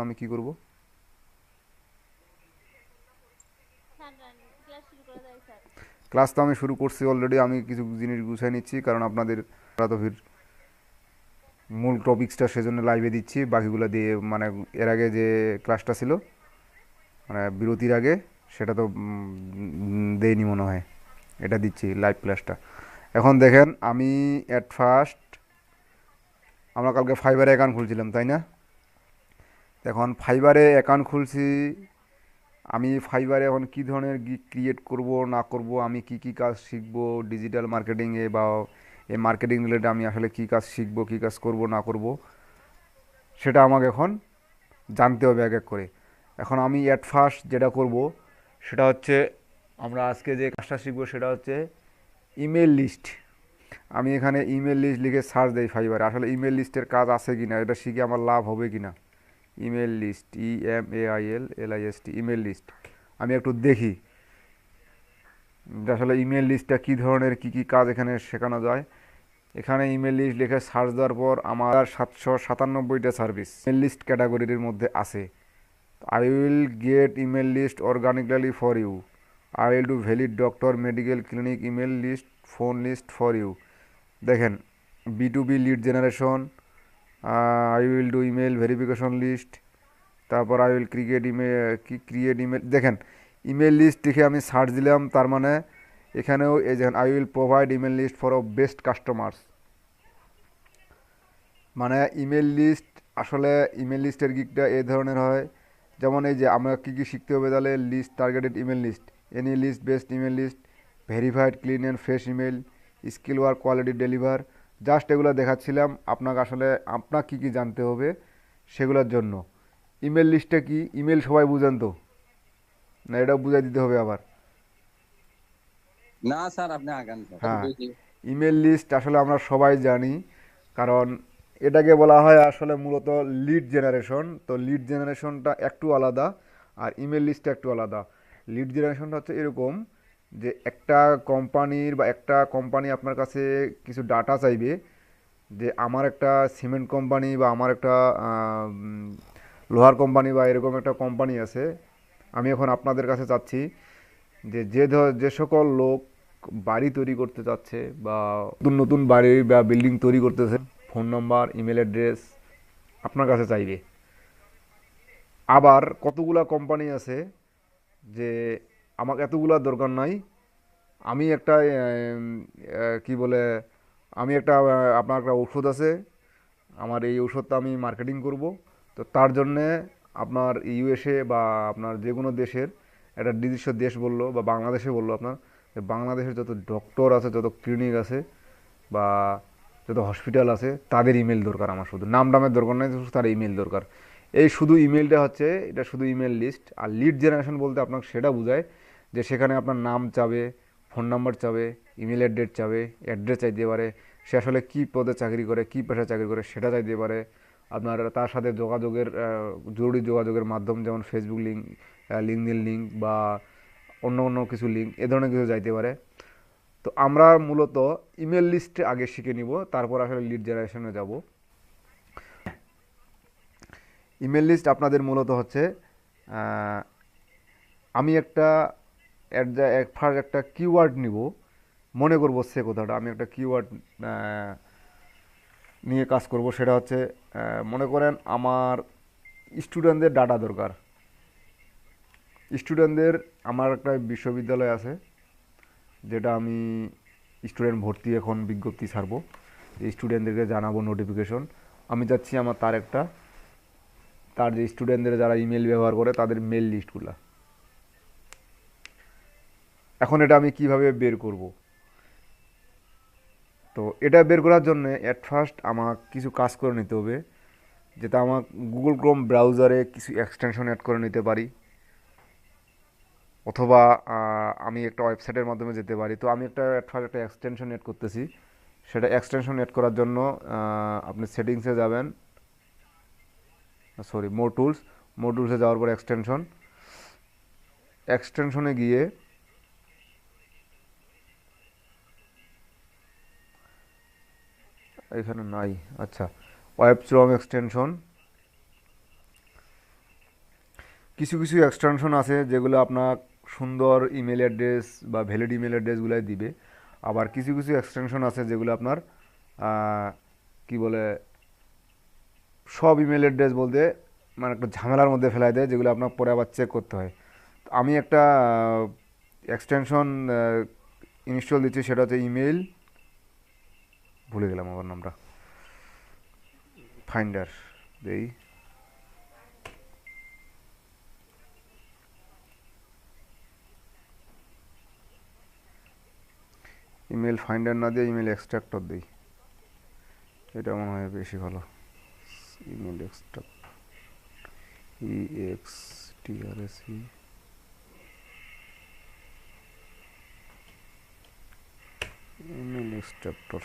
আমি কি করব? স্যার ক্লাস শুরু করা যায় স্যার। ক্লাস তো আমি শুরু করছি অলরেডি। আমি কিছু জিনিস গুছিয়ে নিচ্ছি, কারণ আপনাদের তো ফির মূল টপিক্সটা সেজন্য লাইভে দিচ্ছি। বাকিগুলো দিয়ে মানে এর আগে যে ক্লাসটা ছিল, মানে বিরতির আগে, সেটা তো দেইনি মনে হয়। এটা দিচ্ছি লাইভ ক্লাসটা। এখন দেখেন, আমি অ্যাট ফার্স্ট আমরা কালকে ফাইবারে অ্যাকাউন্ট খুলছিলাম, তাই না? এখন ফাইবারে অ্যাকাউন্ট খুলছি। আমি ফাইবারে এখন কী ধরনের গিগ ক্রিয়েট করব না করব, আমি কি কি কাজ শিখব ডিজিটাল মার্কেটিংয়ে, বা এই মার্কেটিং রিলেটেড আমি আসলে কি কাজ শিখব, কি কাজ করব না করব, সেটা আমাকে এখন জানতে হবে এক এক করে। এখন আমি অ্যাট ফার্স্ট যেটা করব সেটা হচ্ছে, আমরা আজকে যে কাজটা শিখব সেটা হচ্ছে ইমেল লিস্ট। আমি এখানে ইমেল লিস্ট লিখে সার্চ দিই ফাইবারে, আসলে ইমেল লিস্টের কাজ আছে কি না, এটা শিখে আমার লাভ হবে কি না। Email list, EMAIL LIST, email list. আমি একটু দেখি যে আসলে ইমেল লিস্টটা কী ধরনের, কী কী কাজ এখানে শেখানো যায়। এখানে ইমেল লিস্ট লিখে সার্চ দেওয়ার পর আমার 797টা সার্ভিস ইমেল লিস্ট ক্যাটাগরির মধ্যে আছে। I will get email list organically for you. I will do valid doctor medical clinic email list, phone list for you. দেখেন, B2B lead generation, I will do email verification list, তারপর I will create email. দেখেন, email list লিখে আমি search দিলাম, তার মানে এখানেও এই যে I will provide email list for best customers. মানে ইমেল লিস্ট, আসলে ইমেল লিস্টের গিকটা এই ধরনের হয়। যেমন এই যে আমরা কী কী শিখতে হবে, তাহলে list targeted email list, any list best email list, verified clean and fresh email, skill work quality deliver. Just এগুলো দেখাচ্ছিলাম আপনাকে, আসলে আপনার কী কী জানতে হবে সেগুলোর জন্য। ইমেল লিস্টটা কি, ইমেল সবাই বুঝেন তো, না এটাও বুঝাই দিতে হবে আবার? না স্যার, আপনি আগান স্যার। হ্যাঁ, ইমেল লিস্ট আসলে আমরা সবাই জানি, কারণ এটাকে বলা হয় আসলে মূলত লিড জেনারেশন। তো লিড জেনারেশনটা একটু আলাদা, আর ইমেল লিস্টটা একটু আলাদা। লিড জেনারেশনটা হচ্ছে এরকম, যে একটা কোম্পানির বা একটা কোম্পানি আপনার কাছে কিছু ডাটা চাইবে, যে আমার একটা সিমেন্ট কোম্পানি বা আমার একটা লোহার কোম্পানি বা এরকম একটা কোম্পানি আছে। আমি এখন আপনাদের কাছে চাচ্ছি যে যে সকল লোক বাড়ি তৈরি করতে চাচ্ছে, বা নতুন নতুন বাড়ি বা বিল্ডিং তৈরি করতেছে, ফোন নাম্বার, ইমেল অ্যাড্রেস আপনার কাছে চাইবে। আবার কতগুলা কোম্পানি আছে যে আমাকে এতগুলা দরকার নাই, আমি একটা কি বলে, আমি একটা আপনার একটা ওষুধ আছে, আমার এই ওষুধটা আমি মার্কেটিং করব। তো তার জন্যে আপনার USA বা আপনার যে কোনো দেশের একটা নির্দিষ্ট দেশ বললো, বা বাংলাদেশে বললো আপনার, যে বাংলাদেশের যত ডক্টর আছে, যত ক্লিনিক আছে, বা যত হসপিটাল আছে, তাদের ইমেল দরকার। আমার শুধু নাম ডামের দরকার নেই, শুধু তার ইমেল দরকার। এই শুধু ইমেলটা হচ্ছে, এটা শুধু ইমেল লিস্ট। আর লিড জেনারেশন বলতে আপনাকে সেটা বোঝায় যে সেখানে আপনার নাম চাবে, ফোন নাম্বার চাবে, ইমেল অ্যাড্রেস চাবে, অ্যাড্রেস চাইতে পারে, সে আসলে কী পদে চাকরি করে, কী পেশায় চাকরি করে সেটা চাইতে পারে। আপনার তার সাথে যোগাযোগের জরুরি যোগাযোগের মাধ্যম, যেমন ফেসবুক লিঙ্ক, লিঙ্কডিন লিঙ্ক, বা অন্য অন্য কিছু লিঙ্ক, এ ধরনের কিছু যাইতে পারে। তো আমরা মূলত ইমেল লিস্ট আগে শিখে নিব, তারপর আসলে লিড জেনারেশনে যাব। ইমেল লিস্ট আপনাদের মূলত হচ্ছে, আহ, আমি একটা ফার্স্ট একটা কিওয়ার্ড নিব। মনে করবো সে কথাটা, আমি একটা কিওয়ার্ড নিয়ে কাজ করব। সেটা হচ্ছে, মনে করেন আমার স্টুডেন্টদের ডাটা দরকার। স্টুডেন্টদের, আমার একটা বিশ্ববিদ্যালয় আছে যেটা আমি স্টুডেন্ট ভর্তি এখন বিজ্ঞপ্তি ছাড়বো, স্টুডেন্টদেরকে জানাবো নোটিফিকেশন। আমি চাচ্ছি আমার তার যে স্টুডেন্টদের যারা ইমেল ব্যবহার করে তাদের মেল লিস্টগুলো। এখন এটা আমি কিভাবে বের করব? তো এটা বের করার জন্য অ্যাট ফার্স্ট আমার কিছু কাজ করে নিতে হবে, যেটা আমার গুগল ক্রোম ব্রাউজারে কিছু এক্সটেনশন অ্যাড করে নিতে পারি, অথবা আমি একটা ওয়েবসাইটের মাধ্যমে যেতে পারি। তো আমি একটা অ্যাট ফার্স্ট একটা এক্সটেনশন অ্যাড করতেছি। সেটা এক্সটেনশন অ্যাড করার জন্য আপনি সেটিংসে যাবেন, সরি, মোর টুলসে যাওয়ার পর এক্সটেনশনে গিয়ে এখানে নাই, আচ্ছা, ওয়েব স্ট্রং এক্সটেনশন। কিছু কিছু এক্সটেনশন আছে যেগুলো আপনার সুন্দর ইমেল অ্যাড্রেস বা ভ্যালিড ইমেল অ্যাড্রেসগুলাই দিবে। আবার কিছু কিছু এক্সটেনশন আছে যেগুলো আপনার কি বলে সব ইমেল অ্যাড্রেস বলতে মানে একটা ঝামেলার মধ্যে ফেলাই দেয়, যেগুলো আপনার পরে আবার চেক করতে হয়। তো আমি একটা এক্সটেনশন ইনস্টল দিচ্ছি, সেটা হচ্ছে ইমেল, ভুলে গেলাম আমার নামটা, ফাইন্ডার দেই। ইমেল ফাইন্ডার না দিয়ে ইমেল এক্সট্রাক্টর দিই, এটা মনে হয় বেশি ভালো। Email extract, EXTRAC, email extractor.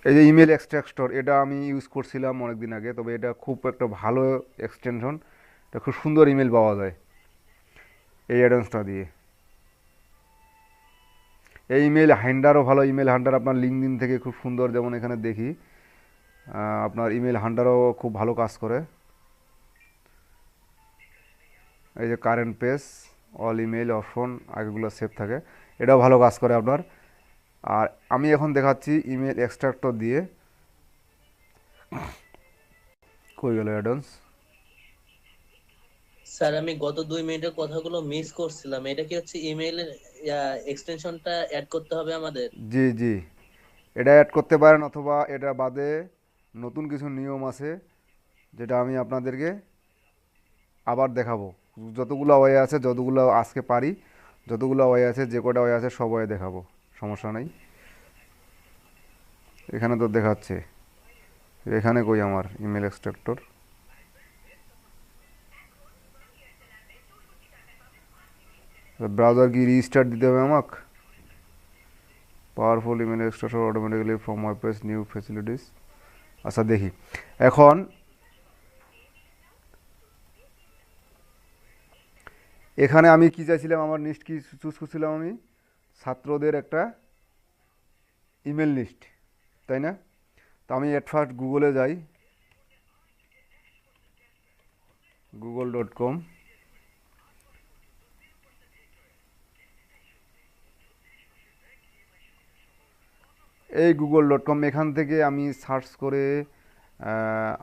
এই যে ইমেল এক্সট্রাক্টর, এটা আমি ইউজ করছিলাম অনেক দিন আগে, তবে এটা খুব একটা ভালো এক্সটেনশন, এটা খুব সুন্দর ইমেল পাওয়া যায় এই অ্যাডভান্সটা দিয়ে। এই ইমেল হান্টারও ভালো, ইমেল হান্টার আপনার লিঙ্কডইন থেকে খুব সুন্দর, যেমন এখানে দেখি আপনার ইমেল হান্টারও খুব ভালো কাজ করে। এই যে current page, all email option, আগেগুলো সেভ থাকে, এটাও ভালো কাজ করে আপনার। আর আমি এখন দেখাচ্ছি ইমেল এক্সট্রাক্টর দিয়ে। কই গেল অ্যাডভান্স? স্যার আমি গত 2 মিনিটের কথাগুলো মিস করছিলাম, এটা কি হচ্ছে ইমেইলের এক্সটেনশনটা অ্যাড করতে হবে আমাদের? জি জি, এটা অ্যাড করতে পারেন, অথবা এটা বাদে নতুন কিছু নিয়ম আছে যেটা আমি আপনাদেরকে আবার দেখাবো। যতগুলো ওয়ে আছে, যতগুলো আজকে পারি, যতগুলো ওয়ে আছে, যে কটা ওয়ে আছে সব ওয়ে দেখাবো, সমস্যা নাই। এখানে তো দেখাচ্ছে, এখানে কই আমার ইমেল এক্সট্রাক্টর? ব্রাউজার কি রিস্টার্ট দিতে হবে আমাকে? Powerful email extractor automatically from my page new facilities. আচ্ছা দেখি এখন। এখানে আমি কি চাইছিলাম, আমার লিস্ট কি চুজ করছিলাম আমি? ছাত্রদের একটা ইমেল লিস্ট, তাই না? তো আমি এট ফার্স্ট গুগলে যাই, google.com। এই google.com, এখান থেকে আমি সার্চ করে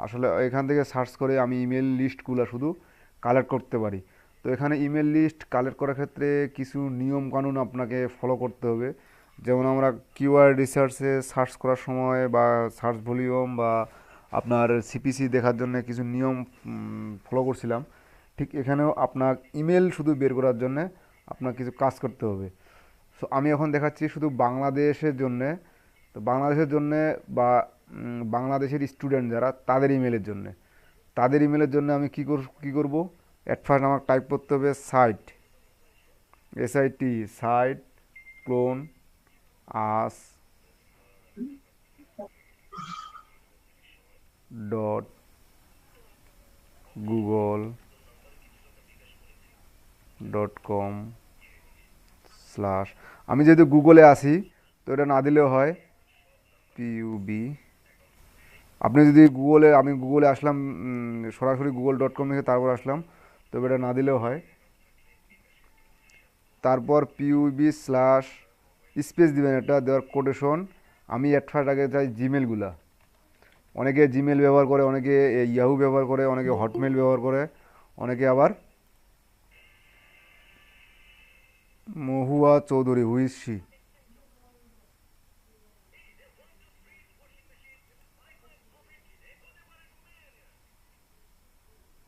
আসলে এখান থেকে সার্চ করে আমি ইমেল লিস্টগুলো শুধু কালেক্ট করতে পারি। তো এখানে ইমেল লিস্ট কালেক্ট করার ক্ষেত্রে কিছু নিয়ম কানুন আপনাকে ফলো করতে হবে। যেমন আমরা কিওয়ার্ড রিসার্চে সার্চ করার সময় বা সার্চ ভলিউম বা আপনার সিপিসি দেখার জন্য কিছু নিয়ম ফলো করছিলাম, ঠিক এখানেও আপনার ইমেল শুধু বের করার জন্যে আপনার কিছু কাজ করতে হবে। সো আমি এখন দেখাচ্ছি শুধু বাংলাদেশের জন্যে। তো বাংলাদেশের জন্যে বা বাংলাদেশের স্টুডেন্ট যারা, তাদের ইমেলের জন্যে, তাদের ইমেলের জন্য আমি কী করব? অ্যাট ফার্স্ট আমার টাইপ করতে হবে সাইট, SIT, সাইট ক্লোন আস ডট google.com স্ল্যাশ, আমি যেহেতু গুগলে আসি তো এটা না দিলেও হয়, PUB। আপনি যদি আমি গুগলে আসলাম, সরাসরি google.com থেকে তারপর আসলাম, তবে এটা না দিলেও হয়। তারপর PUB স্ল্যাশ স্পেস দিবেন, এটা দেওয়ার কোটেশন। আমি অ্যাট ফার্স্ট আগে চাই জিমেলগুলা। অনেকে জিমেল ব্যবহার করে, অনেকে ইয়াহু ব্যবহার করে, অনেকে হটমেল ব্যবহার করে, অনেকে আবার মহুয়া চৌধুরী, হুইজ শি।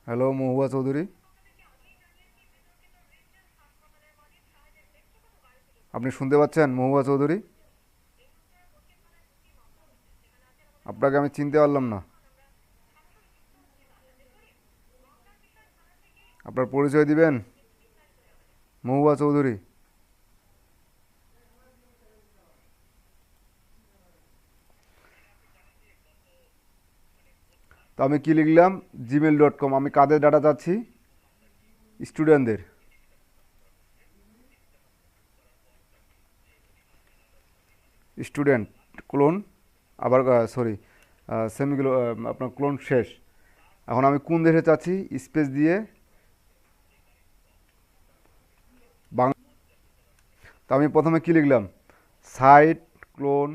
হ্যালো মহুয়া চৌধুরী, আপনি শুনতে পাচ্ছেন মহুয়া চৌধুরী? আপনাকে আমি চিনতে পারলাম না, আপনার পরিচয় দিবেন মহুয়া চৌধুরী? তো আমি কি লিখলাম? gmail.com। আমি কাদের ডাটা চাচ্ছি? স্টুডেন্টদের। স্টুডেন্ট ক্লোন, আবার সরি সেমিগুলো, আপনার ক্লোন শেষ। এখন আমি কোন দেশে চাচ্ছি স্পেস দিয়ে বাং তো আমি প্রথমে কি লিখলাম, সাইট ক্লোন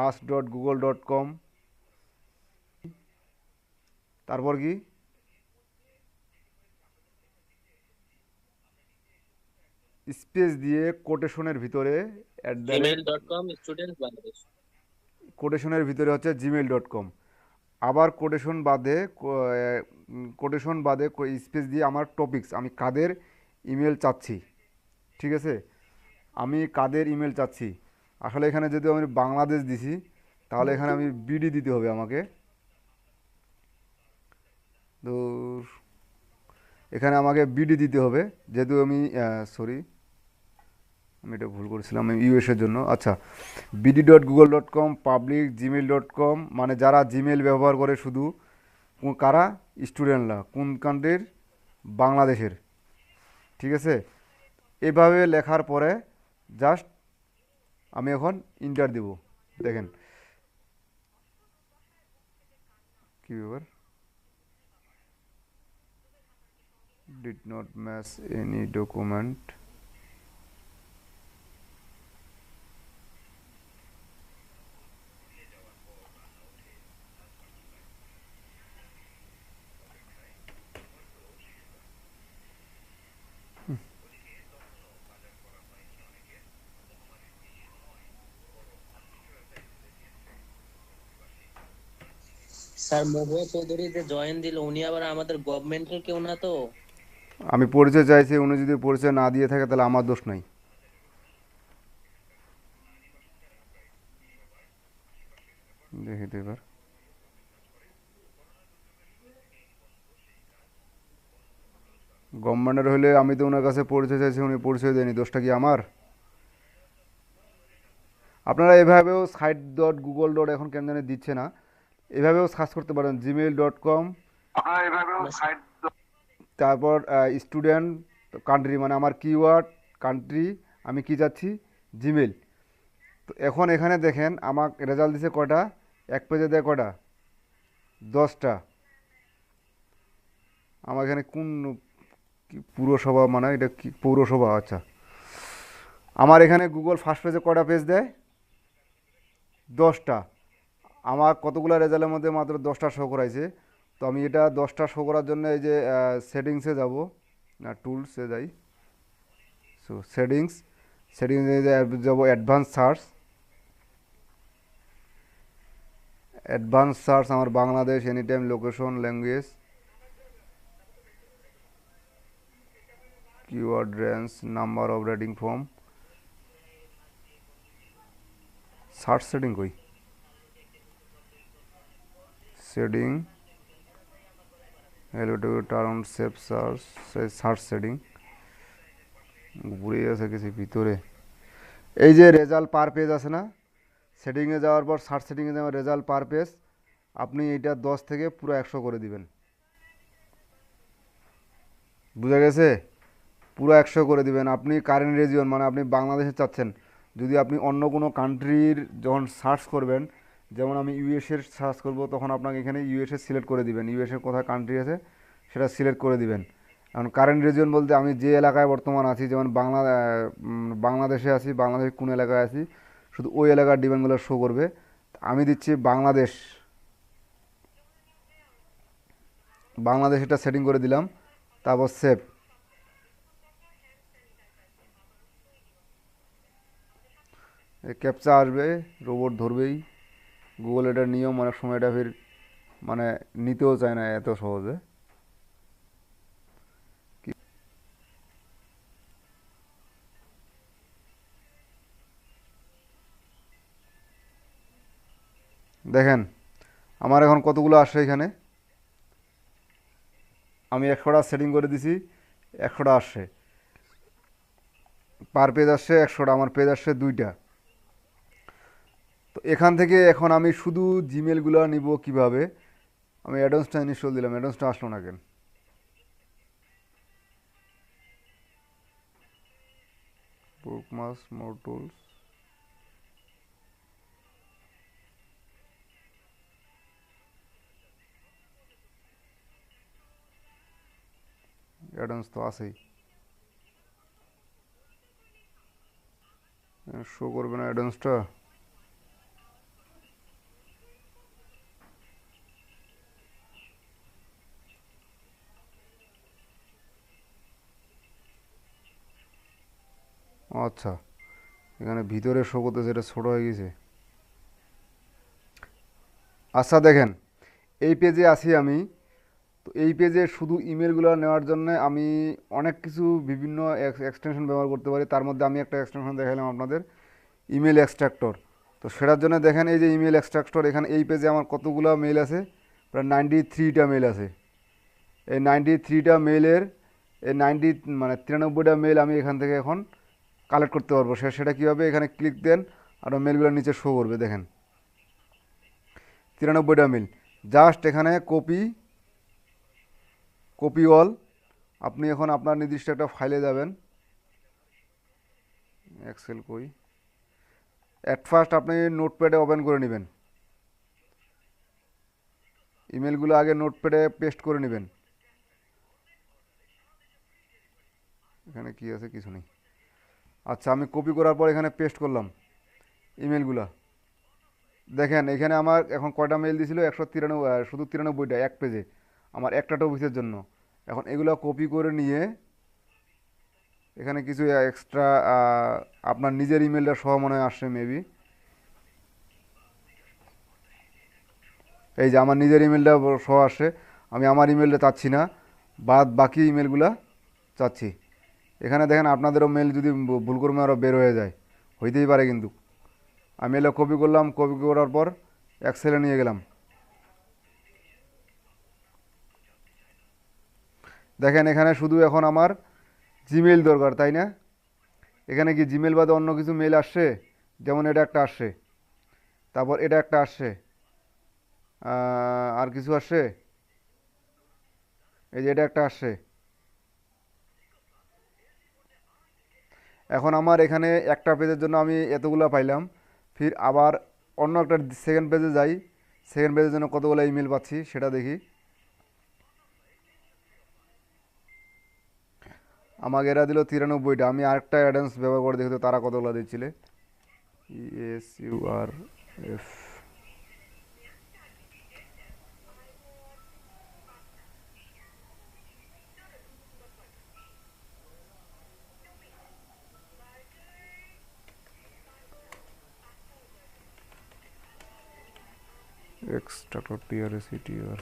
us.google.com, তারপর কি স্পেস দিয়ে কোটেশনের ভিতরে at the rate, gmail.com student Bangladesh. কোটেশনের ভিতরে হচ্ছে gmail.com, আবার কোটেশন বাদে স্পেস দিয়ে আমার টপিকস, আমি কাদের ইমেল চাচ্ছি, ঠিক আছে, আমি কাদের ইমেল চাচ্ছি। আসলে এখানে যদি আমি বাংলাদেশ দিছি তাহলে এখানে আমি বিডি দিতে হবে আমাকে। তো এখানে আমাকে বিডি দিতে হবে, যেহেতু আমি সরি আমি এটা ভুল করেছিলাম, আমি ইউএসের জন্য। আচ্ছা, bd.google.com পাবলিক gmail.com, মানে যারা জিমেল ব্যবহার করে শুধু কারা, স্টুডেন্টরা, কোন কান্ট্রির, বাংলাদেশের, ঠিক আছে। এভাবে লেখার পরে জাস্ট আমি এখন ইন্টার দেব। দেখেন কি ব্যাপার, did not match any document. Sir Mahua Chowdhury যে জয়েন দিল উনি আবার আমাদের গভর্নমেন্টের কেউ না তো? আমি পরিচয় চাইছি, উনি যদি পরিচয় না দিয়ে থাকে তাহলে আমার দোষ নাই। দেখি তো এবার, গভর্নমেন্টের হলে আমি তো ওনার কাছে পরিচয় চাইছি, উনি পরিচয় দেয়নি, দোষটা কি আমার? আপনারা এভাবেও site.google. এখন কেন জানি দিচ্ছে না, এভাবেও সার্চ করতে পারেন gmail.com, তারপর স্টুডেন্ট কান্ট্রি, মানে আমার কিওয়ার্ড কান্ট্রি, আমি কি চাচ্ছি, জিমেল। তো এখন এখানে দেখেন আমার রেজাল্ট দিছে কয়টা, এক পেজে দেয় কয়টা, 10টা। আমার এখানে কোন পুরসভা, মানে এটা কি পৌরসভা, আচ্ছা। আমার এখানে গুগল ফার্স্ট পেজে কয়টা পেজ দেয়, 10টা। আমার কতগুলো রেজাল্টের মধ্যে মাত্র 10টা শো করাইছে। তো আমি এটা 10টা শো করার জন্য এই যে সেটিংসে যাব, না টুলসে যাই, সো সেটিংসে যাব, অ্যাডভান্স সার্চ, আমার Bangladesh, any time, location, language, keyword range, number of writing form, search setting কই, setting, hello to turn save search, search setting ঘুরে আছে কিছু ভিতরে। এই যে রেজাল্ট পার পেজ আছে না, সেটিংয়ে যাওয়ার পর সার্চ সেটিংয়ে যাওয়ার রেজাল্ট পার পেজ, আপনি এটা 10 থেকে পুরো 100 করে দিবেন, বুঝা গেছে, পুরো 100 করে দিবেন। আপনি কারেন্ট রিজিয়ন, মানে আপনি বাংলাদেশে চাচ্ছেন, যদি আপনি অন্য কোনো কান্ট্রির যখন সার্চ করবেন, যেমন আমি ইউএসের সার্চ করব, তখন আপনাকে এখানে ইউএসএ সিলেক্ট করে দিবেন, ইউএসএর কোথায় কান্ট্রি আছে সেটা সিলেক্ট করে দিবেন। এখন কারেন্ট রিজিয়ন বলতে আমি যে এলাকায় বর্তমান আছি, যেমন বাংলাদেশে আছি, বাংলাদেশের কোন এলাকায় আছি, শুধু ওই এলাকার ডিমান্ডগুলো শো করবে। আমি দিচ্ছি বাংলাদেশ, বাংলাদেশ এটা সেটিং করে দিলাম, তারপর সেভ। ক্যাপচা আসবে, রোবট ধরবেই, গুগল এটার নিয়ম, অনেক সময় এটা ফির মানে নিতেও চায় না এত সহজে। দেখেন আমার এখন কতগুলো আসছে এখানে, আমি 100টা সেটিং করে দিছি, 100টা আসছে, পার পেজ আসছে 100টা, আমার পেজ আসছে 2টা। তো এখান থেকে এখন আমি শুধু জিমেলগুলো নিব কিভাবে, আমি অ্যাডভান্সটা ইনস্টল দিলাম, অ্যাডভান্সটা আসলো না কেন, বুকমার্কস, মোর টুলস, অ্যাডভান্স তো আছেই, শো করবে না অ্যাডভান্সটা। আচ্ছা, এখানে ভিতরে শো করতেছে, এটা ছোটো হয়ে গেছে। আচ্ছা দেখেন, এই পেজে আছি আমি। তো এই পেজে শুধু ইমেলগুলো নেওয়ার জন্য আমি অনেক কিছু বিভিন্ন এক্সটেনশন ব্যবহার করতে পারি। তার মধ্যে আমি একটা এক্সটেনশন দেখালাম আপনাদের, ইমেল এক্সট্রাক্টর। তো সেটার জন্য দেখেন এই যে ইমেল এক্সট্রাক্টর, এখানে এই পেজে আমার কতগুলো মেল আছে, প্রায় 93টা মেল আছে। এই 93টা মেলের এই 93টা মেল আমি এখান থেকে এখন কালেক্ট করতে পারবো। সেটা কীভাবে, এখানে ক্লিক দেন আর মেলগুলো নিচে শো করবে, দেখেন 93টা মেল। জাস্ট এখানে কপি অল। আপনি এখন আপনার নির্দিষ্ট একটা ফাইলে যাবেন, এক্সেল কই, অ্যাট ফার্স্ট আপনি নোটপ্যাডে ওপেন করে নেবেন, ইমেলগুলো আগে নোটপ্যাডে পেস্ট করে নেবেন। এখানে কি আছে, কিছু নেই। আচ্ছা, আমি কপি করার পর এখানে পেস্ট করলাম ইমেলগুলো। দেখেন এখানে আমার এখন কয়টা মেল দিয়েছিল, 193, শুধু 93টা এক পেজে, আমার একটা টপিকের জন্য। এখন এগুলো কপি করে নিয়ে এখানে কিছু এক্সট্রা আপনার নিজের ইমেলটা সহ মনে হয় আসছে মেবি। এই যে আমার নিজের ইমেলটা সহ আসে, আমি আমার ইমেলটা চাচ্ছি না, বাকি ইমেলগুলা চাচ্ছি। এখানে দেখেন আপনাদেরও মেল যদি ভুল করে আরও বের হয়ে যায়, হইতেই পারে কিন্তু। আমি এগুলো কপি করলাম, কপি করার পর এক্সেলে নিয়ে গেলাম। দেখেন এখানে শুধু এখন আমার জিমেল দরকার, তাই না? এখানে কি জিমেল বাদে অন্য কিছু মেল আসছে? যেমন এটা একটা আসছে, তারপর এটা একটা আসছে, আর কিছু আসছে, এই যে এটা একটা আসছে। এখন আমার এখানে একটা পেজের জন্য আমি এতগুলো পাইলাম, ফির আবার অন্য একটা সেকেন্ড পেজে যাই, সেকেন্ড পেজের জন্য কতগুলো ইমেল পাচ্ছি সেটা দেখি। আমাকে এরা দিল 93টা, আমি আরেকটা অ্যাডভান্স ব্যবহার করে দেখি তো তারা কতগুলো দিচ্ছিলে। ESURF, extractor TRSETR।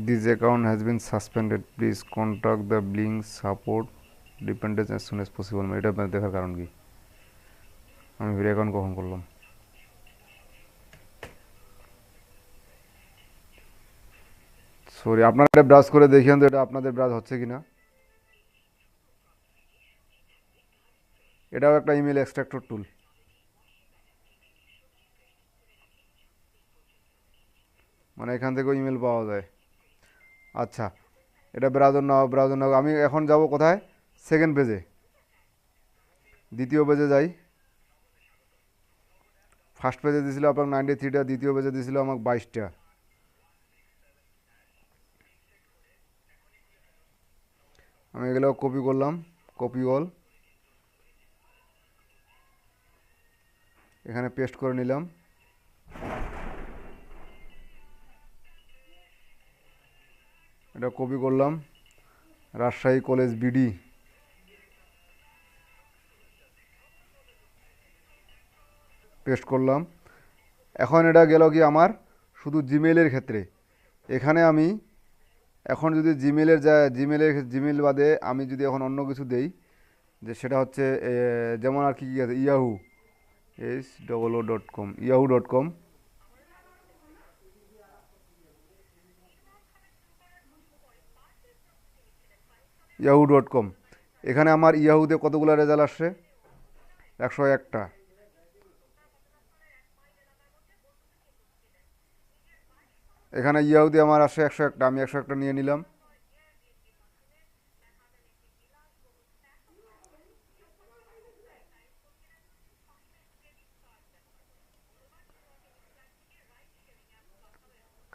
This account has been suspended. Please contact the Blink support dependency as soon as possible. এটা দেখার কারণ কি, আমি ফিরে অ্যাকাউন্ট কখন করলাম? সরি, আপনারা এটা ব্রাউজ করে দেখিয়েন তো এটা আপনাদের ব্রাউজ হচ্ছে কিনা। এটাও একটা ইমেল এক্সট্রাক্টর টুল, মানে এখান থেকেও ইমেল পাওয়া যায়। আচ্ছা, এটা ব্রাউজার নাও। আমি এখন যাব কোথায়, সেকেন্ড পেজে, দ্বিতীয় পেজে যাই। ফার্স্ট পেজে দিয়েছিল আপনার 93টা, দ্বিতীয় পেজে দিয়েছিল আমাকে 22টা। আমি এগুলো কপি করলাম, কপি অল, এখানে পেস্ট করে নিলাম। এটা কপি করলাম, রাজশাহী কলেজ বিডি, পেস্ট করলাম। এখন এটা গেল কি আমার শুধু জিমেইলের ক্ষেত্রে। এখানে আমি এখন যদি জিমেল বাদে আমি যদি এখন অন্য কিছু দেই, যে সেটা হচ্ছে যেমন আর কি কী আছে, yahoo.com, yahoo.com, yahoo.com। এখানে আমার ইয়াহুতে কতগুলো রেজাল্ট আসছে, 101টা। এখানে ইয়াহুদি আমার আসে 101টা, আমি 101টা নিয়ে নিলাম।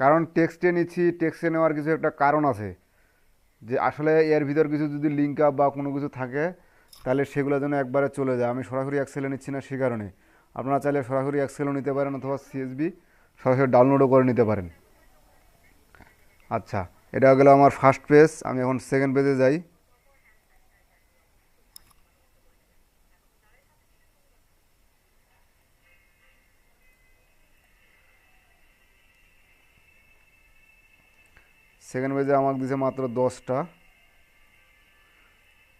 কারণ টেক্সটে নিচ্ছি, টেক্সটে নেওয়ার কিছু একটা কারণ আছে, যে আসলে এর ভিতর কিছু যদি লিঙ্ক আপ বা কোনো কিছু থাকে তাহলে সেগুলো যেন একবারে চলে যায়। আমি সরাসরি এক্সেলে নিচ্ছি না সে কারণে। আপনারা চাইলে সরাসরি এক্সেলও নিতে পারেন অথবা সিএসবি সরাসরি ডাউনলোডও করে নিতে পারেন। আচ্ছা, এটা গেল আমার ফার্স্ট পেজ। আমি এখন সেকেন্ড পেজে যাই। সেকেন্ড পেজে আমাকে দিছে মাত্র 10টা,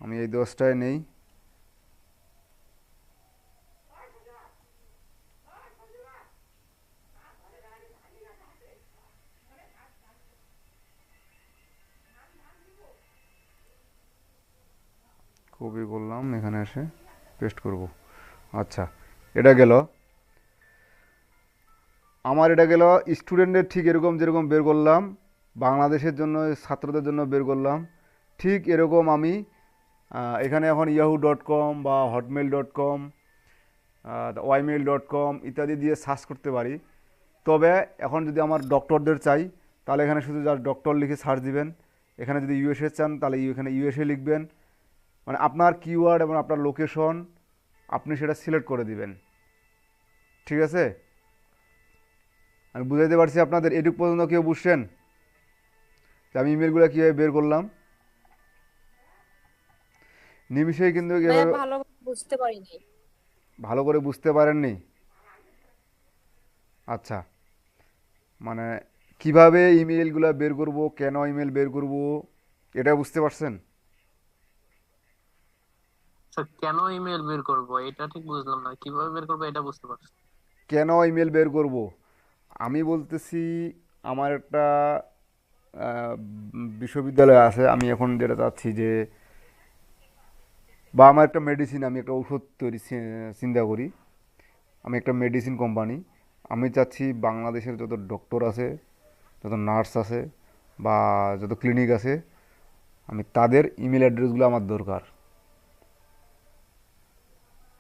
আমি এই 10টায় নেই। কপি করলাম, এখানে এসে পেস্ট করব। আচ্ছা, এটা গেল আমার। এটা গেল স্টুডেন্টের, ঠিক এরকম যেরকম বের করলাম বাংলাদেশের জন্য, ছাত্রদের জন্য বের করলাম, ঠিক এরকম আমি এখানে এখন yahoo.com বা hotmail.com, ymail.com ইত্যাদি দিয়ে সার্চ করতে পারি। তবে এখন যদি আমার ডক্টরদের চাই তাহলে এখানে শুধু যার ডক্টর লিখে সার্চ দিবেন। এখানে যদি ইউএসএ চান তাহলে এখানে ইউএসএ লিখবেন। মানে আপনার কিওয়ার্ড এবং আপনার লোকেশন আপনি সেটা সিলেক্ট করে দিবেন। ঠিক আছে, আমি বুঝাইতে পারছি আপনাদের? এটুক পর্যন্ত কেউ বুঝছেন যে আমি ইমেলগুলো কীভাবে বের করলাম? নিমিষেই কিন্তু ভাইয়া এভাবে। ভালো বুঝতে পারিনি। ভালো করে বুঝতে পারেননি? আচ্ছা, মানে কিভাবে ইমেলগুলো বের করব, কেন ইমেল বের করব, এটা বুঝতে পারছেন? স্যার কেন ইমেল বের করব এটা ঠিক বুঝলাম না, কিভাবে বের করবো এটা বুঝতে পারছি। কেন ইমেল বের করব আমি বলতেছি, আমার একটা বিশ্ববিদ্যালয় আছে, আমি এখন যেটা চাচ্ছি যে, বা আমার একটা মেডিসিন, আমি একটা ঔষধ তৈরি চিন্তা করি, আমি একটা মেডিসিন কোম্পানি, আমি চাচ্ছি বাংলাদেশের যত ডক্টর আছে, যত নার্স আছে বা যত ক্লিনিক আছে, আমি তাদের ইমেল অ্যাড্রেসগুলো আমার দরকার।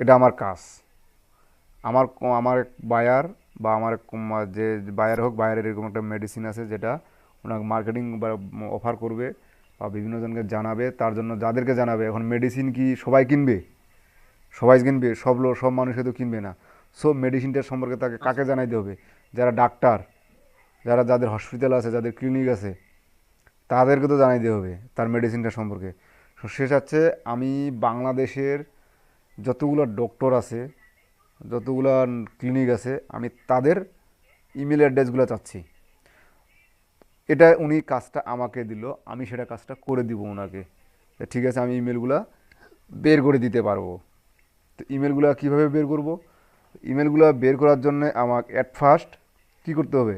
এটা আমার কাজ। আমার এক বায়ার বা আমার যে বায়ার হোক, বায়ারের এরকম একটা মেডিসিন আছে যেটা ওনাকে মার্কেটিং বা অফার করবে বা বিভিন্ন জনকে জানাবে। তার জন্য যাদেরকে জানাবে, এখন মেডিসিন কি সবাই কিনবে? সবাই কিনবে? সব মানুষে তো কিনবে না। সো মেডিসিনটার সম্পর্কে তাকে কাকে জানাইতে হবে? যারা ডাক্তার, যাদের হসপিটাল আছে, যাদের ক্লিনিক আছে, তাদেরকে তো জানাইতে হবে তার মেডিসিনটা সম্পর্কে। সো সে চাচ্ছে আমি বাংলাদেশের যতগুলো ডক্টর আছে, যতগুলো ক্লিনিক আছে, আমি তাদের ইমেল অ্যাড্রেসগুলো চাচ্ছি। এটা উনি কাজটা আমাকে দিল, আমি সেটা কাজটা করে দিব ওনাকে। ঠিক আছে, আমি ইমেলগুলো বের করে দিতে পারবো। তো ইমেলগুলো কীভাবে বের করব? ইমেলগুলো বের করার জন্য আমাকে অ্যাট ফার্স্ট কী করতে হবে?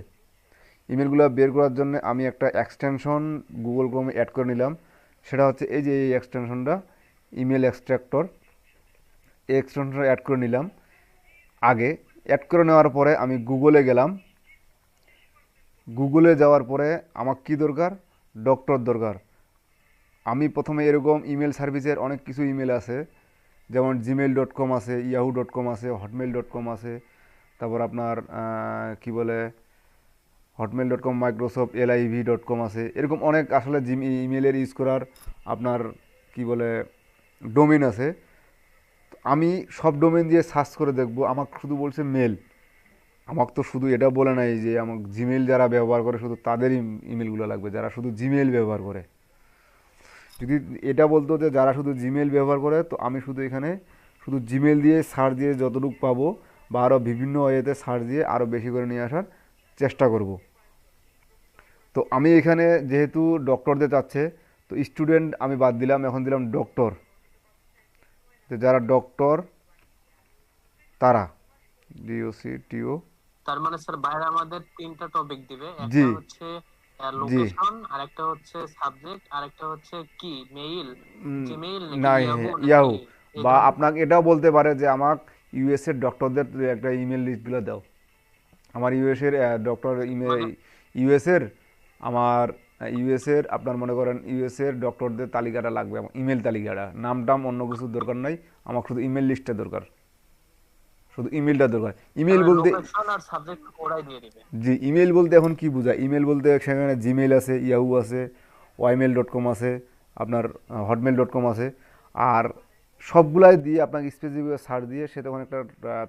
ইমেলগুলো বের করার জন্য আমি একটা এক্সটেনশন গুগল ক্রোমে অ্যাড করে নিলাম। সেটা হচ্ছে এই যে এই এক্সটেনশনটা, ইমেল এক্সট্রাক্টর। এই এক্সটেনশনটা অ্যাড করে নিলাম। আগে অ্যাড করে নেওয়ার পরে আমি গুগলে গেলাম। গুগলে যাওয়ার পরে আমার কি দরকার? ডক্টর দরকার। আমি প্রথমে এরকম ইমেল সার্ভিসের অনেক কিছু ইমেল আছে, যেমন gmail.com আছে, yahoo.com আছে, hotmail.com আছে, তারপর আপনার কি বলে hotmail.com, মাইক্রোসফট liv.com আছে, এরকম অনেক আসলে ইমেলের ইউজ করার আপনার কি বলে ডোমেন আছে। আমি সব ডোমেন দিয়ে সার্চ করে দেখব। আমাকে শুধু বলছে মেল, আমাকে তো শুধু এটা বলে নাই যে আমাকে জিমেল যারা ব্যবহার করে শুধু তাদেরই ইমেলগুলো লাগবে, যারা শুধু জিমেল ব্যবহার করে। যদি এটা বলতো যে যারা শুধু জিমেল ব্যবহার করে, তো আমি শুধু এখানে শুধু জিমেল দিয়ে সার্চ দিয়ে যতটুকু পাবো বা আরও বিভিন্ন ওয়েতে সার্চ দিয়ে আরও বেশি করে নিয়ে আসার চেষ্টা করব। তো আমি এখানে যেহেতু ডক্টরদের চাচ্ছে, তো স্টুডেন্ট আমি বাদ দিলাম, এখন দিলাম ডক্টর। তো যারা ডক্টর তারা DOCTO। তার মানে স্যার বাইরে আমাদের তিনটা টপিক দিবে, জি একটা হচ্ছে জি। লোকেশন, আরেকটা হচ্ছে সাবজেক্ট, আরেকটা হচ্ছে কি মেইল, জিমেইল নাকি না, ইয়াহু নাকি ইয়াহু। এই বা ধরনের। আপনাকে এটাও বলতে পারে যে আমাকে ইউএসএর ডক্টরদের একটা ইমেল লিস্টগুলো দাও। আমার ইউএসএর ডক্টর ইমেল মানে ইউএসের আমার ইউএসের আপনার মনে করেন ইউএসের ডক্টরদের তালিকাটা লাগবে, আমার ইমেল তালিকাটা, নাম টাম অন্য কিছুর দরকার নাই, আমার শুধু ইমেল লিস্টটা দরকার, শুধু ইমেলটা দরকার। ইমেল তাহলে বলতে লোকেশন আর সাবজেক্ট ওরাই দিয়ে দিবে। জি, ইমেল বলতে এখন কি বোঝায়? ইমেল বলতে সেখানে জিমেল আছে, ইয়াহু আছে, ওয়াইমেল.কম আছে, আপনার হটমেল.কম আছে, আর সবগুলাই দিয়ে আপনাকে স্পেসিফিক সার্চ দিয়ে সে তখন একটা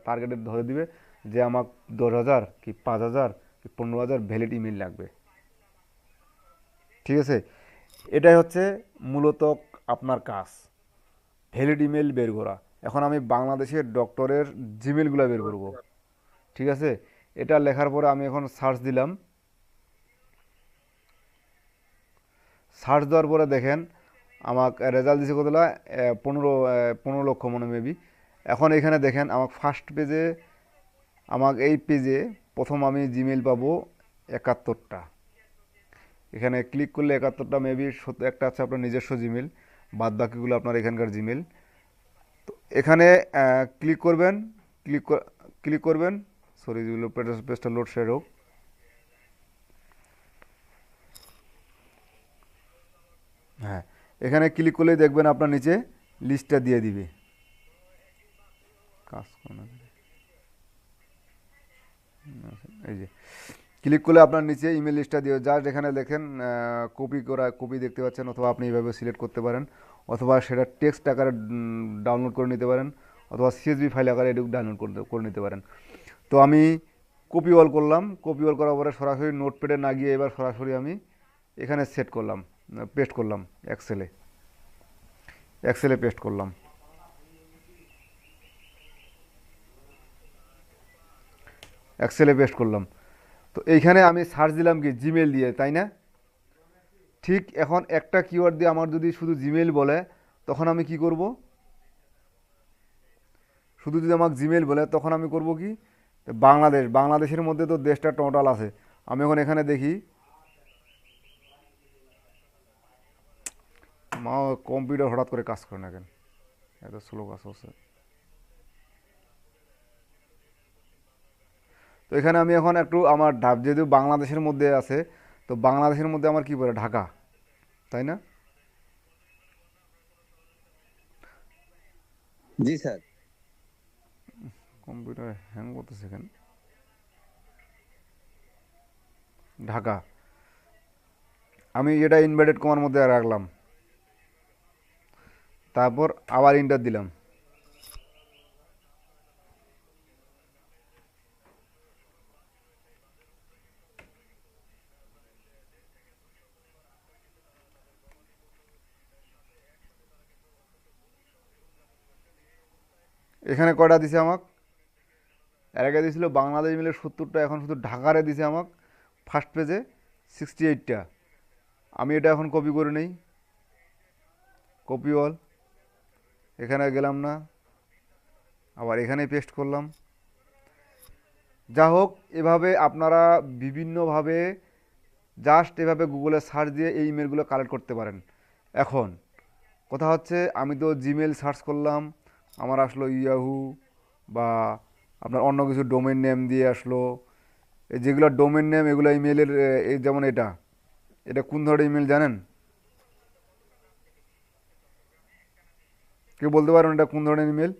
টার্গেটেড ধরে দিবে যে আমার 10,000 কি 5,000 কি 15,000 ভ্যালিড ইমেল লাগবে। ঠিক আছে, এটাই হচ্ছে মূলত আপনার কাজ, ভ্যালিড ইমেল বের করা। এখন আমি বাংলাদেশের ডক্টরের জিমেলগুলো বের করব। ঠিক আছে, এটা লেখার পরে আমি এখন সার্চ দিলাম। সার্চ দেওয়ার পরে দেখেন আমাকে রেজাল্ট দিছে কতলা, 15 লক্ষ মনে মেবি। এখন এখানে দেখেন আমার ফার্স্ট পেজে, আমাকে এই পেজে প্রথম আমি জিমেল পাবো 71টা। এখানে ক্লিক করলে 71টা মেবি, একটা আছে আপনার নিজস্ব জিমেল, বাদ বাকিগুলো আপনার এখানকার জিমেল। তো এখানে ক্লিক করবেন, ক্লিক ক্লিক করবেন, সরি যেগুলো পেজটা লোড শেয়ার হোক। হ্যাঁ, এখানে ক্লিক করলেই দেখবেন আপনার নিচে লিস্টটা দিয়ে দিবে। কাজ করে না, এই যে ক্লিক করলে আপনার নিচে ইমেল লিস্টটা দিয়ে জাস্ট এখানে দেখেন কপি করা, কপি দেখতে পাচ্ছেন, অথবা আপনি এইভাবে সিলেক্ট করতে পারেন, অথবা সেটা টেক্সট আকারে ডাউনলোড করে নিতে পারেন, অথবা সিএসভি ফাইল আকারে এটুকু ডাউনলোড করে নিতে পারেন। তো আমি কপি অল করলাম, কপি অল করার পরে সরাসরি নোটপ্যাডে না গিয়ে এবার সরাসরি আমি এখানে সেট করলাম, পেস্ট করলাম এক্সেলে পেস্ট করলাম। এক্সেলে পেস্ট করলাম। তো এইখানে আমি সার্চ দিলাম কি জিমেল দিয়ে, তাই না? ঠিক এখন একটা কিওয়ার্ড দিয়ে আমার যদি শুধু জিমেল বলে তখন আমি কি করব? শুধু যদি আমাকে জিমেল বলে তখন আমি করব কি, বাংলাদেশের মধ্যে তো দেশটা টোটাল আছে। আমি এখন এখানে দেখি, মা কম্পিউটার হঠাৎ করে কাজ করে না কেন, এত স্লো কাজ হচ্ছে। তো এখানে আমি এখন একটু আমার যেহেতু বাংলাদেশের মধ্যে আছে, তো বাংলাদেশের মধ্যে আমার কি পড়ে, ঢাকা, তাই না? জি স্যার। কম্পিউটার হ্যাং করতেছে এখানে, ঢাকা। আমি এটা ইনভার্টেড কমার মধ্যে রাখলাম, তারপর আবার ইন্টার দিলাম। এখানে কয়টা দিছে আমাক? এর আগে দিয়েছিল বাংলাদেশ মিলে 70টা, এখন শুধু ঢাকারে দিছে আমাক ফার্স্ট পেজে 68টা। আমি এটা এখন কপি করে নেই, কপি অল, এখানে গেলাম না, আবার এখানে পেস্ট করলাম। যা হোক, এভাবে আপনারা বিভিন্নভাবে জাস্ট এভাবে গুগলে সার্চ দিয়ে এই ইমেলগুলো কালেক্ট করতে পারেন। এখন কথা হচ্ছে, আমি তো জিমেল সার্চ করলাম, আমার আসলো ইয়াহু বা আপনার অন্য কিছু ডোমেন নেম দিয়ে আসলো। এই যেগুলো ডোমেন নেম, এগুলো ইমেলের, এই যেমন এটা, এটা কোন ধরনের ইমেল জানেন? কেউ বলতে পারেন এটা কোন ধরনের ইমেল?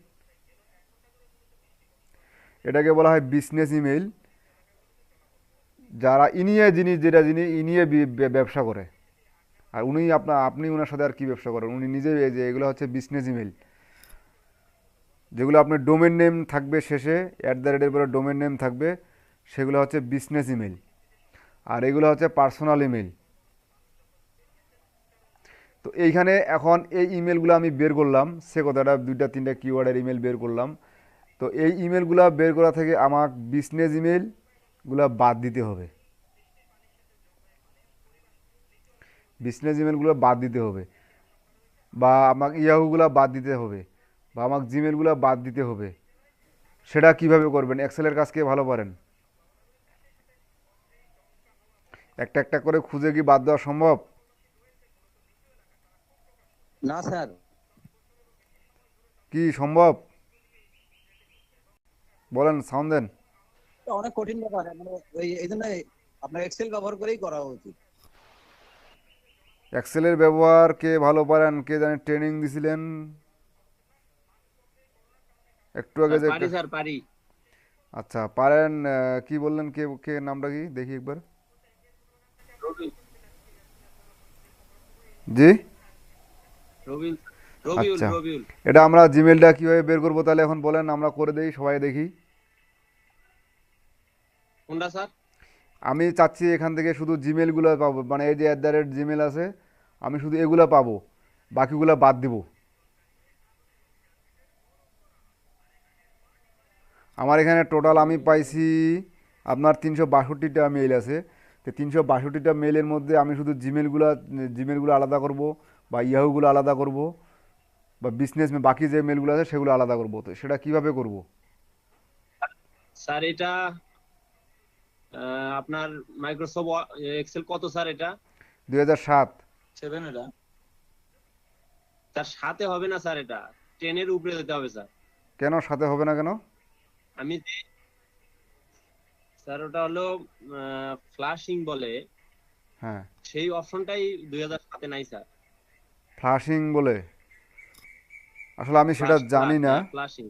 এটাকে বলা হয় বিজনেস ইমেল। যারা ইনিয়ে জিনিস, যেটা জিনিস ইনিয়ে ব্যবসা করে, আর আপনি ওনার সাথে আর কি ব্যবসা করেন, উনি নিজেই, এই যে এগুলো হচ্ছে বিজনেস ইমেল, যেগুলো আপনার ডোমেন নেম থাকবে শেষে, @ পরে ডোমেন নেম থাকবে, সেগুলো হচ্ছে বিজনেস ইমেল। আর এগুলো হচ্ছে পার্সোনাল ইমেল। তো এইখানে এখন এই ইমেলগুলো আমি বের করলাম, সে কথাটা 2-3টা কিওয়ার্ডের ইমেল বের করলাম। তো এই ইমেলগুলো বের করা থেকে আমার বিজনেস ইমেলগুলো বাদ দিতে হবে, বিজনেস ইমেলগুলো বাদ দিতে হবে, বা আমাকে ইয়াহুগুলো বাদ দিতে হবে, বা আমাকে জিমেলগুলো বাদ দিতে হবে। সেটা কিভাবে করবেন? এক্সেলের কাজ কে ভালো পারেন? একটা একটা করে খুঁজে কি বাদ দেওয়া সম্ভব? না স্যার, কি সম্ভব? বলেন, সাউন্ড দেন। অনেক কঠিন ব্যাপার, মানে এই জন্য আপনার এক্সেল ব্যবহার করেই করা উচিত। এক্সেলের ব্যবহার কে ভালো পারেন, কে জানি ট্রেনিং দিছিলেন একটু আগে স্যার যে পারি স্যার পারি। আচ্ছা পারেন, কি বললেন, কে কে নামটা কি দেখি একবার। রবি জি রবিউল রবিউল আচ্ছা, রবিউল। এটা আমরা জিমেলটা কিভাবে বের করবো তাহলে এখন বলেন, আমরা করে দেই সবাই দেখি। কোনটা স্যার? আমি চাচ্ছি এখান থেকে শুধু জিমেলগুলো পাবো, মানে এই যে @জিমেল আছে, আমি শুধু এগুলো পাবো, বাকিগুলো বাদ দিব। আমার এখানে টোটাল আমি পাইছি আপনার 362টা মেইল আছে। তো 362টা মেইলের মধ্যে আমি শুধু জিমেলগুলো আলাদা করব, বা ইয়াহুগুলো আলাদা করব, বা বিজনেস বাকি যে মেলগুলো আছে সেগুলো আলাদা করব। তো সেটা কিভাবে করব? স্যার এটা আপনার মাইক্রোসফট এক্সেল কত স্যার এটা? 2007। 7 এটা। তার সাথে হবে না স্যার, এটা 10 এর উপরে যেতে হবে স্যার। কেন সাথে হবে না কেন? আমি স্যার ওটা হলো ফ্লাশিং বলে, হ্যাঁ, সেই অপশনটাই 2007 নাই স্যার। ফ্লাশিং বলে, আসলে আমি সেটা জানি না, ফ্লাশিং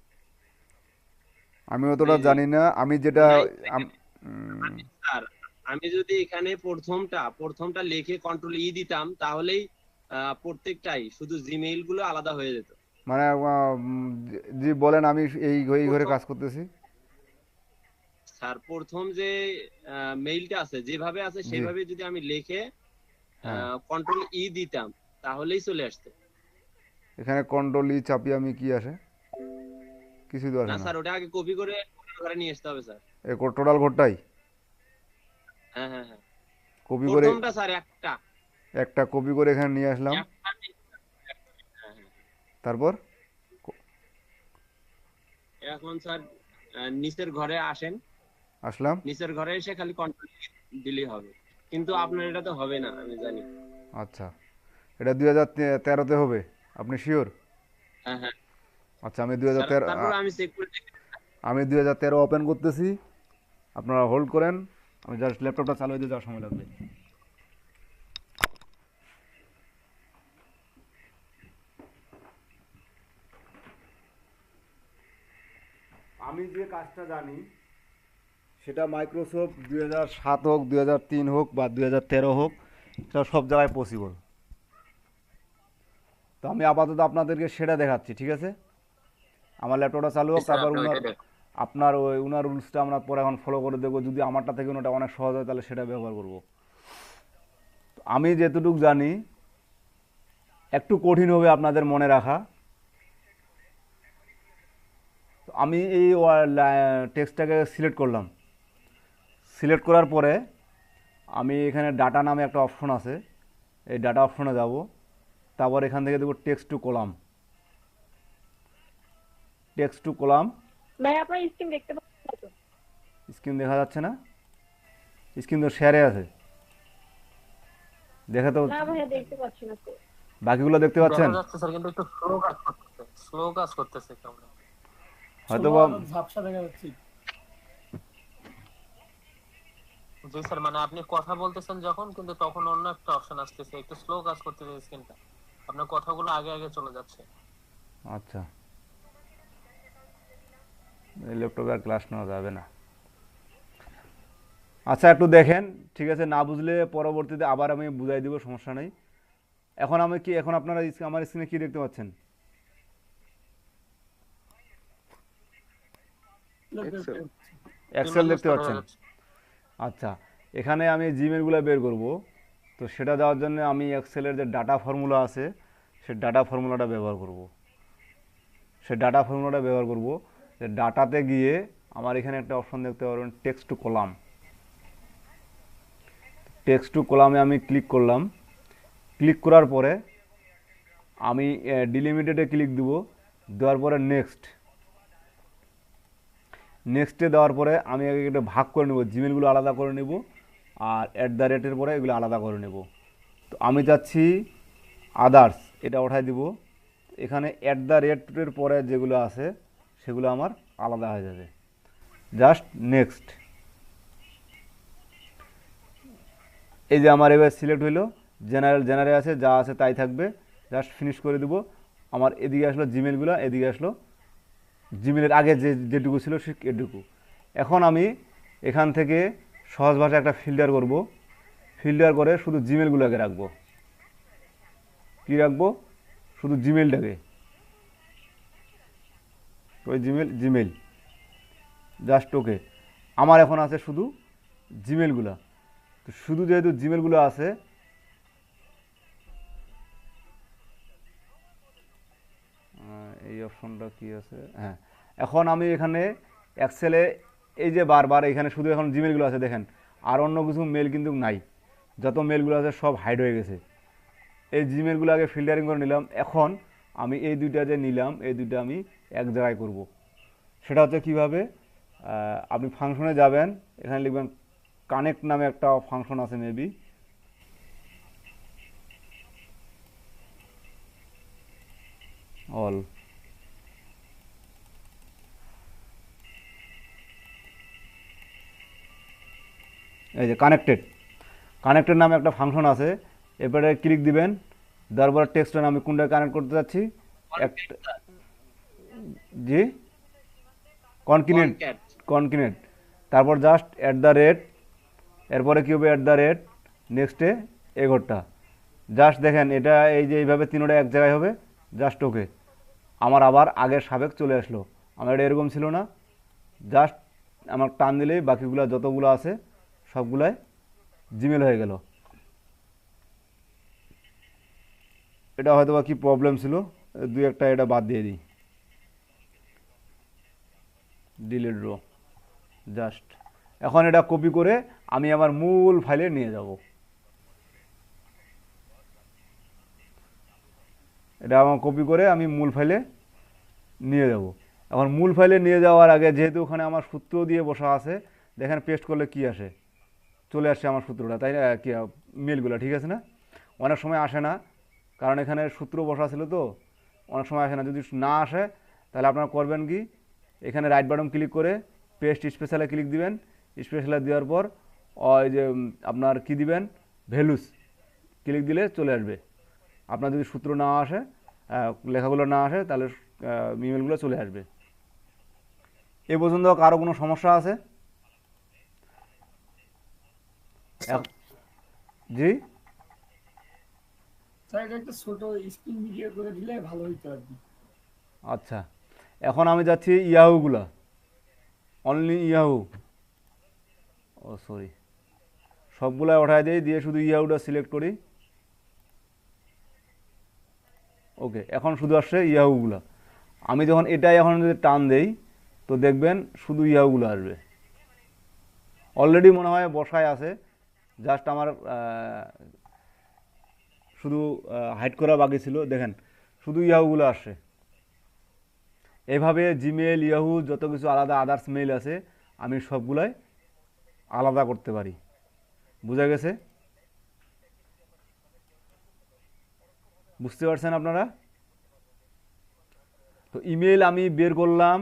আমি অতটা জানি না। আমি যেটা নাই উম, স্যার। আমি যদি এখানে প্রথমটা লিখে কন্ট্রোল ই দিতাম তাহলেই প্রত্যেকটাই শুধু জিমেইল গুলো আলাদা হয়ে যেত। মানে জি বলেন, আমি এই ঘরে প্রথম কাজ করতেছি। স্যার প্রথম যে মেইলটা আছে যেভাবে আছে জি সেভাবে যদি আমি লিখে হ্যাঁ, কন্ট্রোল ই দিতাম তাহলেই চলে আসতো। এখানে কন্ট্রোল ই চাপি আমি, কি আসে? কিছুই তো না আসে না। স্যার, ওটা আগে কপি করে ঘরে নিয়ে আসতে হবে স্যার। এই টোটাল কোডটাই হ্যাঁ হ্যাঁ হ্যাঁ, কপি করে, প্রথমটা স্যার একটা একটা কপি করে এখানে নিয়ে আসলাম। একটা হ্যাঁ হ্যাঁ। তারপর এখন স্যার নিচের ঘরে আসেন, আসলাম। নিচের ঘরে এসে খালি কন্ট্রোল দিলেই হবে, কিন্তু আপনার এটা তো হবে না আমি জানি। আচ্ছা, এটা 2013-তে হবে, আপনি শিওর? হ্যাঁ হ্যাঁ আচ্ছা, আমি স্যার, 2013, তারপর আমি চেক করে দেখি। আমি 2013 ওপেন করতেছি, আপনারা হোল্ড করেন, আমি জাস্ট ল্যাপটপটা চালু হতে যাওয়ার সময় লাগবে। আমি যে কাজটা জানি সেটা মাইক্রোসফট 2007 হোক, 2003 হোক, বা 2013 হোক, সেটা সব জায়গায় পসিবল। তো আমি আপাতত আপনাদেরকে সেটা দেখাচ্ছি, ঠিক আছে? আমার ল্যাপটপটা চালু হোক, স্যার তারপর আপনি ওইটা দেখ। আপনার উনার রুলসটা আমরা পরে এখন ফলো করে দেখবো। যদি আমারটা থেকে ওটা অনেক সহজ হয় তাহলে সেটা ব্যবহার করব। তো আমি যেতটুকু জানি, একটু কঠিন হবে আপনাদের মনে রাখা। তো আমি এই টেক্সটটাকে সিলেক্ট করলাম। সিলেক্ট করার পরে আমি এখানে ডাটা নামে একটা অপশন আছে, এই ডাটা অপশনে যাব। তারপর এখান থেকে দেবো text to column. Text to column. ভাই আপনার স্ক্রিন দেখতে পাচ্ছেন না তো? স্ক্রিন দেখা যাচ্ছে না? স্ক্রিন তো শেয়ারে আছে, দেখে তো। না ভাইয়া দেখতে পাচ্ছি না তো। বাকিগুলো দেখতে দেখা পাচ্ছেন যাচ্ছে স্যার, কিন্তু একটু স্লো কাজ করতেছে কেমন। হয়তো বা। ঝাপসা দেখা যাচ্ছে। জি স্যার, মানে আপনি কথা বলতেছেন যখন, কিন্তু তখন অন্য একটা অপশন আসতেছে, একটু স্লো কাজ করতেছে স্ক্রিনটা, আপনার কথাগুলো আগে আগে চলে যাচ্ছে। আচ্ছা, এই ল্যাপটপে আর ক্লাস নেওয়া যাবে না। আচ্ছা, একটু দেখেন, ঠিক আছে? না বুঝলে পরবর্তীতে আবার আমি বুঝাই দিব, সমস্যা নেই। এখন আপনারা আমার স্ক্রিনে কি দেখতে পাচ্ছেন? এক্সেল দেখতে দেখা পাচ্ছেন? যাচ্ছে। আচ্ছা, এখানে আমি জিমেলগুলো বের করব। তো সেটা দেওয়ার জন্য আমি এক্সেলের যে ডাটা ফর্মুলা আছে, সেই ডাটা ফর্মুলাটা ব্যবহার করব। যে ডাটাতে গিয়ে আমার এখানে একটা অপশন দেখতে পারবেন, text to column. Text to কলামে আমি ক্লিক করলাম। ক্লিক করার পরে আমি ডিলিমিটেডে ক্লিক দেব। দেওয়ার পরে নেক্সটে দেওয়ার পরে আমি এটা ভাগ করে নেব, জিমেলগুলো আলাদা করে নেব, আর @এর পরে এগুলো আলাদা করে নেব। তো আমি যাচ্ছি আদার্স, এটা উঠাই দিব। এখানে @এর পরে যেগুলো আছে সেগুলো আমার আলাদা হয়ে যাবে। Just next. এই যে আমার এবার সিলেক্ট হইলো, জেনারেল আছে, যা আছে তাই থাকবে, জাস্ট ফিনিশ করে দেবো। আমার এদিকে আসলো জিমেলগুলো, এদিকে আসলো জিমেলের আগে যেটুকু ছিল সে এটুকু। এখন আমি এখান থেকে সহজ ভাষায় একটা ফিল্টার করব, ফিল্টার করে শুধু জিমেলগুলোকে রাখবো। কী রাখবো? শুধু জিমেলটাকে, ওই জিমেল জাস্ট ওকে। আমার এখন আছে শুধু জিমেলগুলো। তো শুধু যেহেতু জিমেলগুলো আছে, এই অপশনটা কি আছে, হ্যাঁ, এখন আমি এখানে এক্সেলে এই যে বারবার এখানে শুধু এখন জিমেলগুলো আছে দেখেন, আর অন্য কিছু মেল কিন্তু নাই, যত মেলগুলো আছে সব হাইড হয়ে গেছে। এই জিমেলগুলো আগে ফিল্টারিং করে নিলাম। এখন আমি এই দুইটা যে নিলাম, এই দুইটা আমি এক জায়গায় করব। সেটা হচ্ছে কীভাবে, আপনি ফাংশনে যাবেন, এখানে লিখবেন কানেক্ট নামে একটা ফাংশন আছে মেবি, অল, এই যে কানেক্টেড নামে একটা ফাংশন আছে। এরপরে ক্লিক দিবেন, দেওয়ার পর টেক্সটে আমি কোনটা কানেক্ট করতে যাচ্ছি, একটা, জি, কনকিনেট, তারপর জাস্ট @ এরপরে কী হবে @ নেক্সটে এগোরটা। জাস্ট দেখেন এটা এই যে এইভাবে তিনোটা এক জায়গায় হবে, জাস্ট ওকে। আমার আবার আগের সাবেক চলে আসলো। আমার এটা এরকম ছিল না, জাস্ট আমার টান দিলেই বাকিগুলো যতগুলো আছে সবগুলাই জিমেল হয়ে গেল। এটা হয়তো বা কী প্রবলেম ছিল, দুই একটা এটা বাদ দিয়ে দিই, ডিলিট রো, জাস্ট। এখন এটা কপি করে আমি আমার মূল ফাইলে নিয়ে যাব। এটা আমার কপি করে আমি মূল ফাইলে নিয়ে যাব। এখন মূল ফাইলে নিয়ে যাওয়ার আগে যেহেতু ওখানে আমার সূত্র দিয়ে বসা আছে, দেখেন পেস্ট করলে কি আসে, চলে আসছে আমার সূত্রটা, তাই না? কি মেলগুলো ঠিক আছে না? অনেক সময় আসে না, কারণ এখানে সূত্র বসা ছিল তো, অনেক সময় আসে না। যদি না আসে তাহলে আপনারা করবেন কি, এখানে রাইট বাটন ক্লিক করে পেস্ট স্পেশালে ক্লিক দিবেন। স্পেশালে দেওয়ার পর ওই যে আপনার কি দিবেন, ভ্যালুস ক্লিক দিলে চলে আসবে। আপনার যদি সূত্র না আসে, লেখাগুলো না আসে, তাহলে ইমেলগুলো চলে আসবে। এ পর্যন্ত কারো কোনো সমস্যা আছে? জি স্যার এটা একটা ছোট স্ক্রিন ভিডিও করে দিলে ভালো হইতো আর কি। আচ্ছা, এখন আমি যাচ্ছি ইয়াহুগুলা, অনলি ইয়াহু, ও সরি, সবগুলাই ওঠাই দিই, দিয়ে শুধু ইয়াহুটা সিলেক্ট করি। ওকে, এখন শুধু আসছে ইয়াহুগুলা। আমি যখন এটাই এখন যদি টান দেই, তো দেখবেন শুধু ইয়াহুগুলো আসবে। অলরেডি মনে হয় বসায় আছে, জাস্ট আমার শুধু হাইড করা বাকি ছিল, দেখেন শুধু ইয়াহুগুলো আসছে। এভাবে জিমেল, ইয়াহু, যত কিছু আলাদা আদার্স মেইল আছে, আমি সবগুলাই আলাদা করতে পারি। বুঝা গেছে? বুঝতে পারছেন আপনারা? তো ইমেল আমি বের করলাম।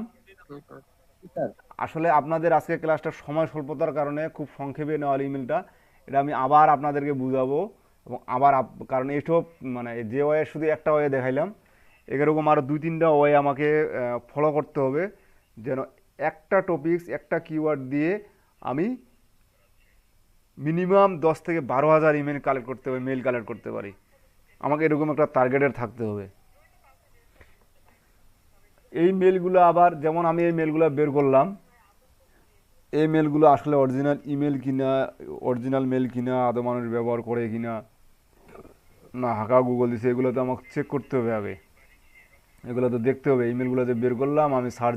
আসলে আপনাদের আজকে ক্লাসটা সময় স্বল্পতার কারণে খুব সংক্ষেপে নেওয়া ইমেলটা, এটা আমি আবার আপনাদেরকে বুঝাবো, এবং আবার কারণ এইসব মানে যে ওয়ে শুধু একটা ওয়ে দেখাইলাম, এরকম আরও 2-3টা ওয়ে আমাকে ফলো করতে হবে, যেন একটা টপিকস, একটা কিওয়ার্ড দিয়ে আমি মিনিমাম 10 থেকে 12,000 ইমেল কালেক্ট করতে হবে, মেল কালেক্ট করতে পারি। আমাকে এরকম একটা টার্গেটের থাকতে হবে। এই মেলগুলো আবার যেমন আমি এই মেলগুলো বের করলাম, এই মেলগুলো আসলে অরিজিনাল ইমেল কিনা, অরিজিনাল মেল কিনা, আদৌ মানুষ ব্যবহার করে কিনা না হাঁকা গুগল দিছে, এগুলো তো আমাকে চেক করতে হবে আগে, এগুলো তো দেখতে হবে। ইমেলগুলো যে বের করলাম আমি সার্চ